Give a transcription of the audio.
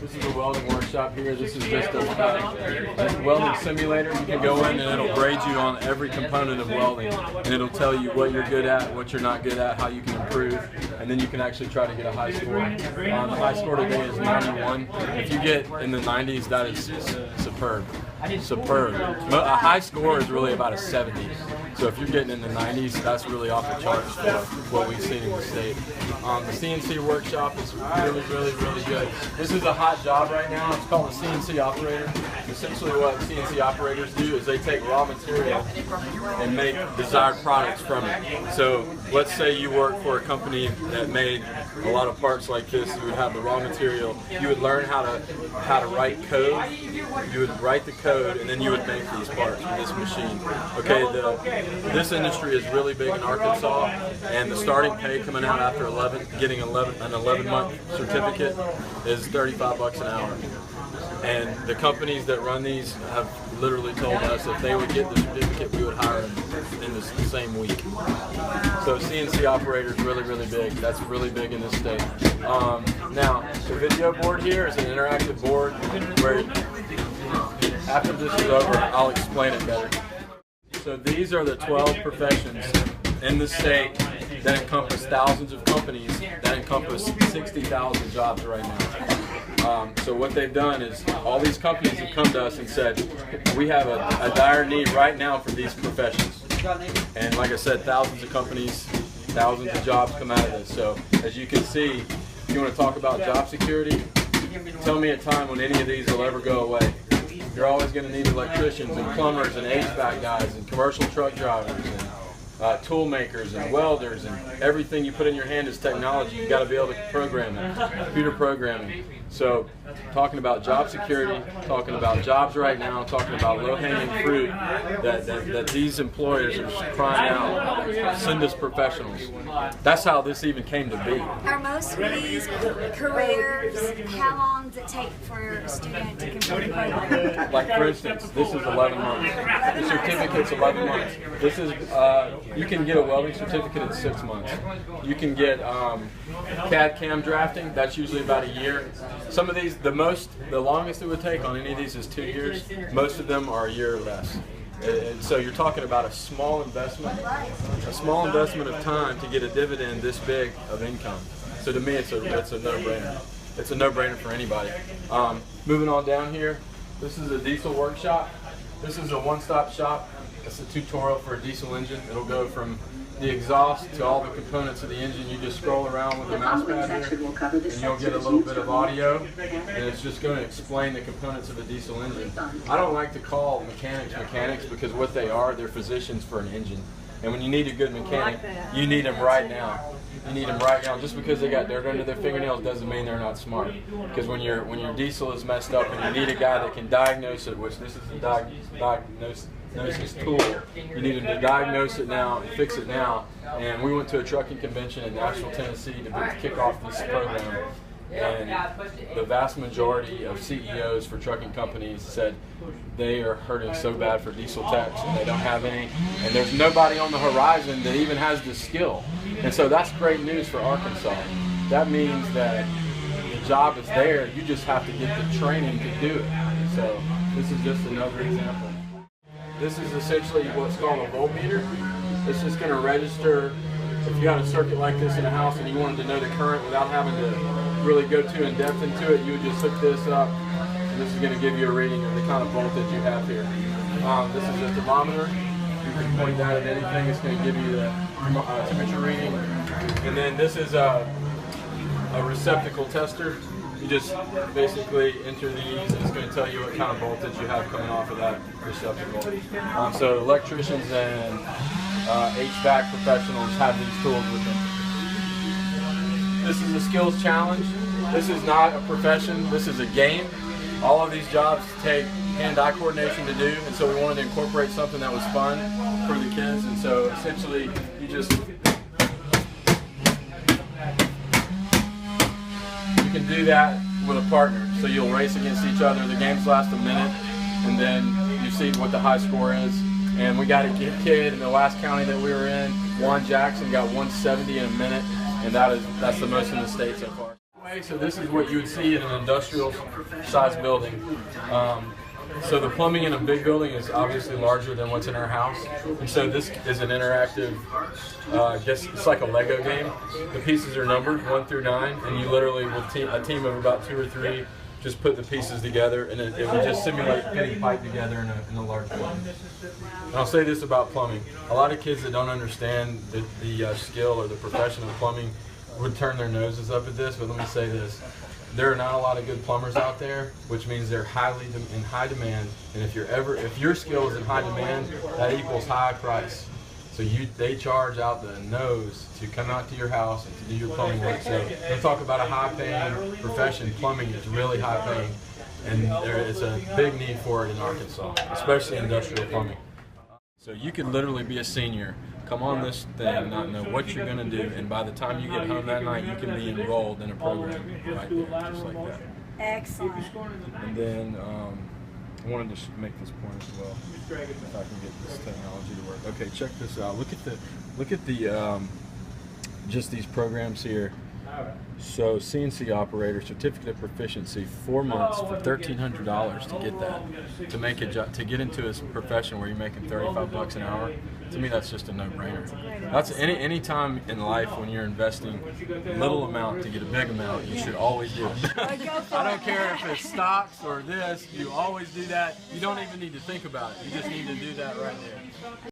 This is a welding workshop here. This is just a welding simulator. You can go in and it'll grade you on every component of welding, and it'll tell you what you're good at, what you're not good at, how you can improve, and then you can actually try to get a high score. The high score today is 91. If you get in the 90s, that is superb. Superb. A high score is really about a 70. So if you're getting in the 90s, that's really off the charts for what we've seen in the state. The CNC workshop is really good. This is a hot job right now. It's called a CNC operator. Essentially what CNC operators do is they take raw material and make desired products from it. So let's say you work for a company that made a lot of parts like this. You would have the raw material. You would learn how to write code. You would write the code, and then you would make these parts with this machine. Okay, this industry is really big in Arkansas, and the starting pay coming out after getting an 11-month certificate is $35 an hour. And the companies that run these have literally told us if they would get the certificate, we would hire them in the same week. So CNC operator is really big. That's really big in this state. Now, the video board here is an interactive board where after this is over, I'll explain it better. So these are the 12 professions in the state that encompass thousands of companies, that encompass 60,000 jobs right now. So what they've done is all these companies have come to us and said, we have a dire need right now for these professions. And like I said, thousands of companies, thousands of jobs come out of this. So as you can see, if you want to talk about job security, tell me a time when any of these will ever go away. You're always going to need electricians and plumbers and HVAC guys and commercial truck drivers and tool makers and welders, and everything you put in your hand is technology. You've got to be able to program it, computer programming. So talking about job security, talking about jobs right now, talking about low-hanging fruit that these employers are crying out, send us professionals. That's how this even came to be. Are most of these careers, how long does it take for a student to complete a program? Like for instance, this is 11 months. The certificate's 11 months. This is, you can get a welding certificate in 6 months. You can get CAD/CAM drafting, that's usually about a year. Some of these, the longest it would take on any of these is 2 years. Most of them are a year or less. And so you're talking about a small investment of time to get a dividend this big of income. So to me, it's a no-brainer. It's a no-brainer for anybody. Moving on down here, this is a diesel workshop. This is a one-stop shop. It's a tutorial for a diesel engine. It'll go from the exhaust to all the components of the engine. You just scroll around with the mouse pad here, and you'll get a little bit of audio, and it's just going to explain the components of a diesel engine. I don't like to call mechanics because what they are, they're physicians for an engine. And when you need a good mechanic, you need them right now. You need them right now. Just because they got dirt under their fingernails doesn't mean they're not smart. Because when your diesel is messed up and you need a guy that can diagnose it, which this is a diagnosis tool, you need him to diagnose it now and fix it now. And we went to a trucking convention in Nashville, Tennessee to kick off this program. And the vast majority of CEOs for trucking companies said they are hurting so bad for diesel techs and they don't have any, and there's nobody on the horizon that even has the skill. And so that's great news for Arkansas. That means that the job is there, you just have to get the training to do it. So this is just another example. This is essentially what's called a voltmeter. It's just going to register. If you had a circuit like this in a house and you wanted to know the current without having to really go too in depth into it, you would just hook this up, and this is going to give you a reading of the kind of voltage you have here. This is a thermometer. You can point that at anything. It's going to give you the temperature reading. And then this is a receptacle tester. You just basically enter these, and it's going to tell you what kind of voltage you have coming off of that receptacle. So electricians and HVAC professionals have these tools with them. This is a skills challenge. This is not a profession. This is a game. All of these jobs take hand-eye coordination to do, and so we wanted to incorporate something that was fun for the kids. And so essentially, you can do that with a partner. So you'll race against each other. The games last a minute, and then you see what the high score is. And we got a kid in the last county that we were in, Juan Jackson, got 170 in a minute, and that's the most in the state so far. So this is what you would see in an industrial size building. So the plumbing in a big building is obviously larger than what's in our house. And so this is an interactive, I guess it's like a Lego game. The pieces are numbered 1 through 9, and you literally will a team of about 2 or 3 just put the pieces together, and it would just simulate putting pipe together in a large building. And I'll say this about plumbing. A lot of kids that don't understand the skill or the profession of plumbing would turn their noses up at this, but let me say this. There are not a lot of good plumbers out there, which means they're in high demand. And if your skill is in high demand, that equals high price. So they charge out the nose to come out to your house and to do your plumbing work. So let's talk about a high-paying profession. Plumbing is really high-paying, and it's a big need for it in Arkansas, especially industrial plumbing. So you could literally be a senior, come on this thing, not know what you're going to do, and by the time you get home that night, you can be enrolled in a program right there, just like that. Excellent. And then I wanted to make this point as well, if I can get this technology to work. Okay, check this out. Look at the just these programs here. So CNC operator, certificate of proficiency, 4 months for $1,300 to get that, to make to get into a profession where you're making $35 an hour. To me, that's just a no-brainer. That's any time in life when you're investing little amount to get a big amount, you should always do it. I don't care if it's stocks or this, you always do that. You don't even need to think about it. You just need to do that right there.